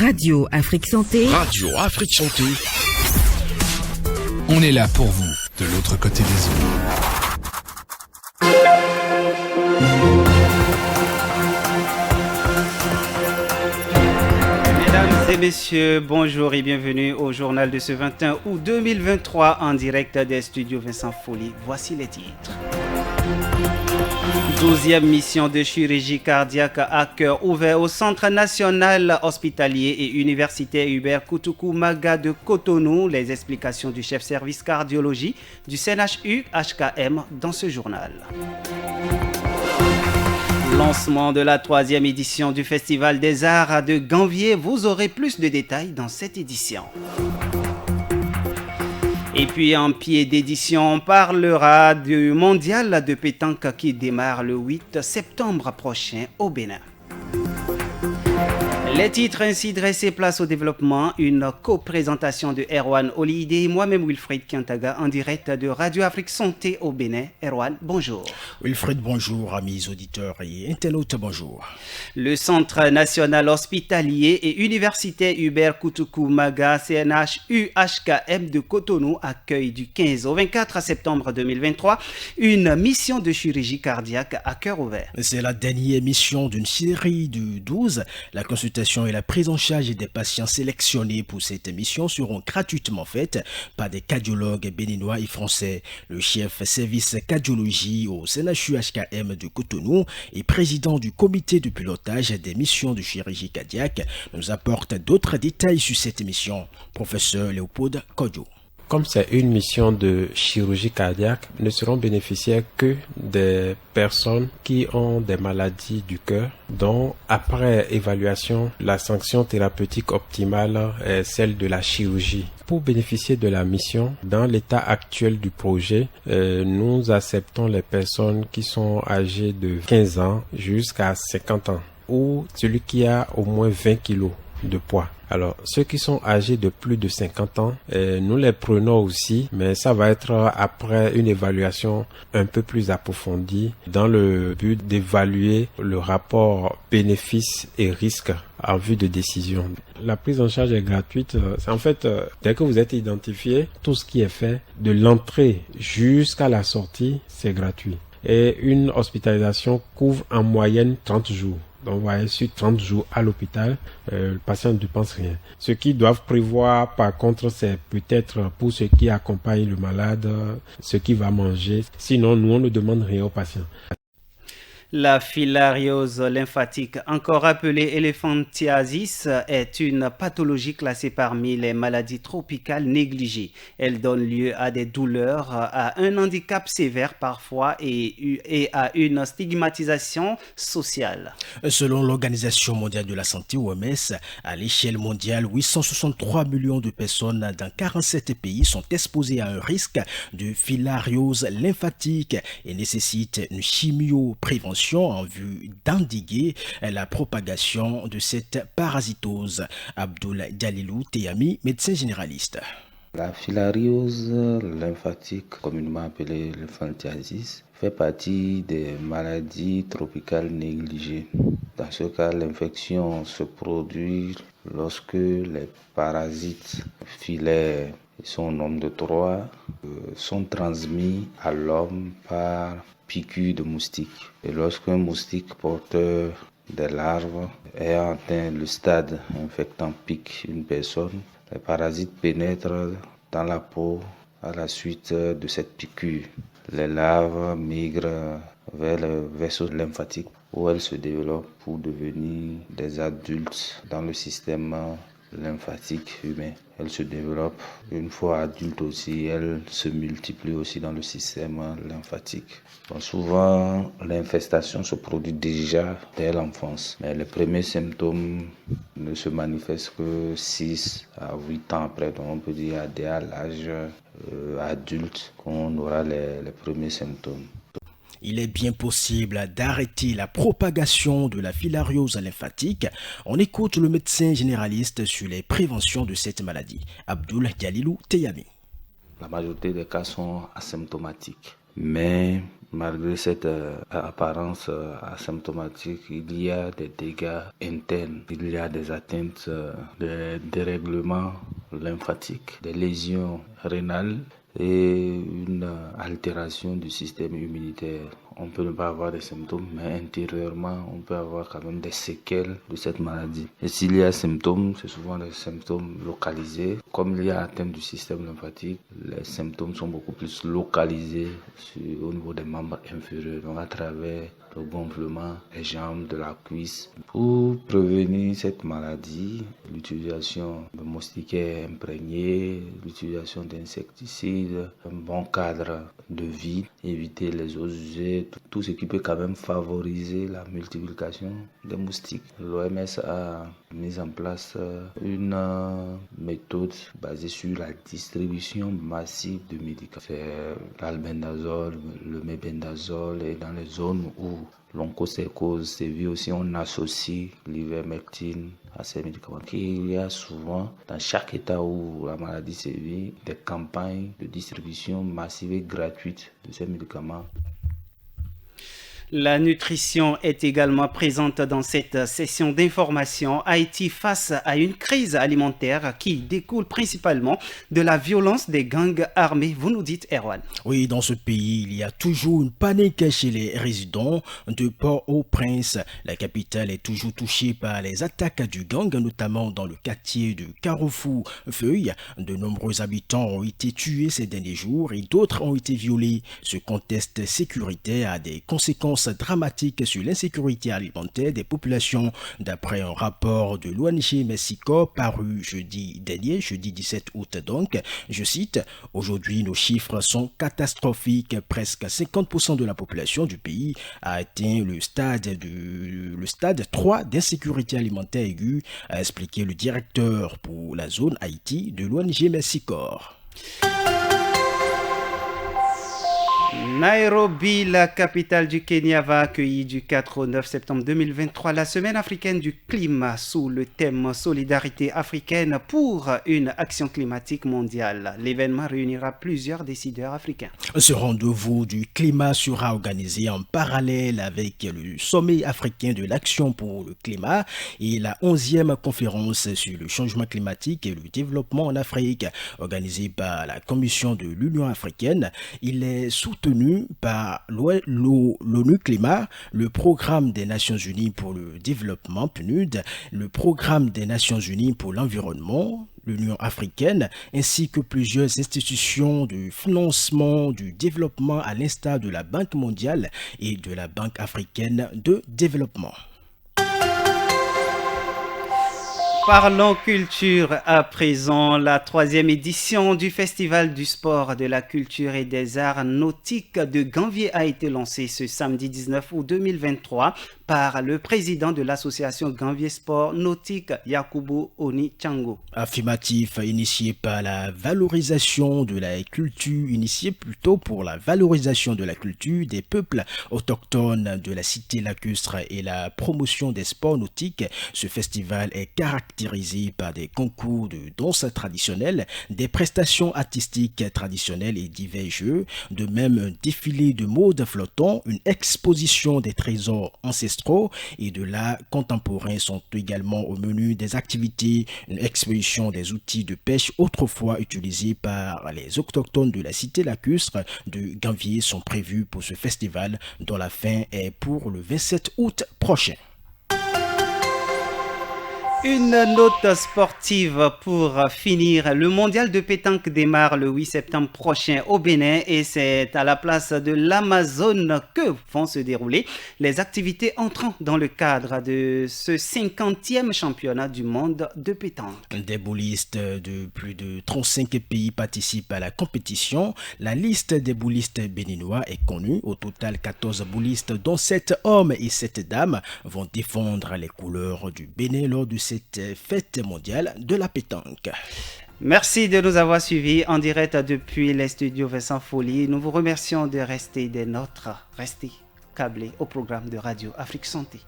Radio Afrique Santé. Radio Afrique Santé. On est là pour vous, de l'autre côté des ondes. Mesdames et messieurs, bonjour et bienvenue au journal de ce 21 août 2023 en direct des studios Vincent Folly. Voici les titres. 12e mission de chirurgie cardiaque à cœur ouvert au Centre national hospitalier et universitaire Hubert Koutoukou Maga de Cotonou. Les explications du chef service cardiologie du CNHU HKM dans ce journal. Lancement de la 3e édition du Festival des Arts de Ganvier. Vous aurez plus de détails dans cette édition. Et puis en pied d'édition, on parlera du mondial de pétanque qui démarre le 8 septembre prochain au Bénin. Les titres ainsi dressés, place au développement, une co-présentation de Erwan Olide et moi-même Wilfried Kiantaga en direct de Radio Afrique Santé au Bénin. Erwan, bonjour. Wilfried, bonjour, amis auditeurs et internautes, bonjour. Le Centre national hospitalier et universitaire Hubert Koutoukou Maga, CNHU HKM de Cotonou, accueille du 15 au 24 septembre 2023 une mission de chirurgie cardiaque à cœur ouvert. C'est la dernière mission d'une série de 12. La consultation et la prise en charge des patients sélectionnés pour cette mission seront gratuitement faites par des cardiologues béninois et français. Le chef service cardiologie au CNHU-HKM de Cotonou et président du comité de pilotage des missions de chirurgie cardiaque nous apporte d'autres détails sur cette mission. Professeur Léopold Kodjo. Comme c'est une mission de chirurgie cardiaque, ne seront bénéficiaires que des personnes qui ont des maladies du cœur, dont après évaluation, la sanction thérapeutique optimale est celle de la chirurgie. Pour bénéficier de la mission, dans l'état actuel du projet, nous acceptons les personnes qui sont âgées de 15 ans jusqu'à 50 ans, ou celui qui a au moins 20 kilos de poids. Alors, ceux qui sont âgés de plus de 50 ans, nous les prenons aussi, mais ça va être après une évaluation un peu plus approfondie dans le but d'évaluer le rapport bénéfice et risque en vue de décision. La prise en charge est gratuite. C'est en fait, dès que vous êtes identifié, tout ce qui est fait de l'entrée jusqu'à la sortie, c'est gratuit. Et une hospitalisation couvre en moyenne 30 jours. Donc, vous voyez, sur 30 jours à l'hôpital, le patient ne dépense rien. Ce qu'ils doivent prévoir, par contre, c'est peut-être pour ceux qui accompagnent le malade, ce qu'il va manger. Sinon, nous, on ne demande rien au patient. La filariose lymphatique, encore appelée éléphantiasis, est une pathologie classée parmi les maladies tropicales négligées. Elle donne lieu à des douleurs, à un handicap sévère parfois et à une stigmatisation sociale. Selon l'Organisation mondiale de la santé, OMS, à l'échelle mondiale, 863 millions de personnes dans 47 pays sont exposées à un risque de filariose lymphatique et nécessitent une chimioprévention en vue d'endiguer la propagation de cette parasitose. Abdoul Jalilou Teyami, médecin généraliste. La filariose lymphatique, communément appelée l'éléphantiasis, fait partie des maladies tropicales négligées. Dans ce cas, l'infection se produit lorsque les parasites filaires, ils sont au nombre de 3, sont transmis à l'homme par piqûre de moustique. Et lorsqu'un moustique porteur des larves ayant atteint le stade infectant pique une personne, les parasites pénètrent dans la peau à la suite de cette piqûre. Les larves migrent vers le vaisseau lymphatique où elles se développent pour devenir des adultes dans le système lymphatique humain. Elles se développent une fois adultes aussi, elles se multiplient aussi dans le système lymphatique. Donc souvent, l'infestation se produit déjà dès l'enfance, mais les premiers symptômes ne se manifestent que 6 à 8 ans après. Donc on peut dire à l'âge adulte qu'on aura les premiers symptômes. Il est bien possible d'arrêter la propagation de la filariose lymphatique. On écoute le médecin généraliste sur les préventions de cette maladie, Abdoul Jalilou Teyami. La majorité des cas sont asymptomatiques, mais malgré cette apparence asymptomatique, il y a des dégâts internes, il y a des atteintes, des dérèglements lymphatiques, des lésions rénales et une altération du système immunitaire. On peut ne pas avoir des symptômes, mais intérieurement, on peut avoir quand même des séquelles de cette maladie. Et s'il y a symptômes, c'est souvent des symptômes localisés. Comme il y a atteinte du système lymphatique, les symptômes sont beaucoup plus localisés au niveau des membres inférieurs, donc à travers le gonflement des jambes, de la cuisse. Pour prévenir cette maladie, l'utilisation de moustiquaires imprégnés, l'utilisation d'insecticides, un bon cadre de vie, éviter les eaux usées, tout ce qui peut quand même favoriser la multiplication des moustiques. L'OMS a mis en place une méthode basée sur la distribution massive de médicaments. C'est l'albendazole, le mébendazole, et dans les zones où l'onchocercose sévit aussi, on associe l'ivermectine à ces médicaments. Il y a souvent, dans chaque état où la maladie sévit, des campagnes de distribution massive et gratuite de ces médicaments. La nutrition est également présente dans cette session d'information. Haïti face à une crise alimentaire qui découle principalement de la violence des gangs armés. Vous nous dites, Erwan. Oui, dans ce pays, il y a toujours une panique chez les résidents de Port-au-Prince. La capitale est toujours touchée par les attaques du gang, notamment dans le quartier de Carrefour-Feuille. De nombreux habitants ont été tués ces derniers jours et d'autres ont été violés. Ce contexte sécuritaire a des conséquences dramatique sur l'insécurité alimentaire des populations, d'après un rapport de l'ONG Mexico paru jeudi dernier, jeudi 17 août donc. Je cite, « Aujourd'hui, nos chiffres sont catastrophiques. Presque 50% de la population du pays a atteint le stade 3 d'insécurité alimentaire aiguë », a expliqué le directeur pour la zone Haïti de l'ONG Mexico. Nairobi, la capitale du Kenya, va accueillir du 4 au 9 septembre 2023 la semaine africaine du climat sous le thème Solidarité africaine pour une action climatique mondiale. L'événement réunira plusieurs décideurs africains. Ce rendez-vous du climat sera organisé en parallèle avec le sommet africain de l'action pour le climat et la 11e conférence sur le changement climatique et le développement en Afrique, organisée par la Commission de l'Union africaine. Il est soutenu par l'ONU Climat, le Programme des Nations Unies pour le développement PNUD, le Programme des Nations Unies pour l'environnement, l'Union africaine, ainsi que plusieurs institutions de financement du développement à l'instar de la Banque mondiale et de la Banque africaine de développement. Parlons culture à présent. La 3e édition du Festival du sport, de la culture et des arts nautiques de Ganvié a été lancée ce samedi 19 août 2023 par le président de l'association Ganvié Sport Nautique, Yakubu Oni-Chango. Affirmatif initié par la valorisation de la culture, pour la valorisation de la culture des peuples autochtones de la cité lacustre et la promotion des sports nautiques, ce festival est caractérisé par des concours de danse traditionnelle, des prestations artistiques traditionnelles et divers jeux, de même un défilé de mode flottant, une exposition des trésors ancestraux et de l'art contemporain sont également au menu des activités. Une exposition des outils de pêche autrefois utilisés par les autochtones de la cité lacustre de Ganvié sont prévus pour ce festival dont la fin est pour le 27 août prochain. Une note sportive pour finir. Le mondial de pétanque démarre le 8 septembre prochain au Bénin et c'est à la place de l'Amazone que vont se dérouler les activités entrant dans le cadre de ce 50e championnat du monde de pétanque. Des boulistes de plus de 35 pays participent à la compétition. La liste des boulistes béninois est connue. Au total, 14 boulistes, dont 7 hommes et 7 dames, vont défendre les couleurs du Bénin lors de cette fête mondiale de la pétanque. Merci de nous avoir suivis en direct depuis les studios Vincent Folly. Nous vous remercions de rester des nôtres. Restez câblés au programme de Radio Afrique Santé.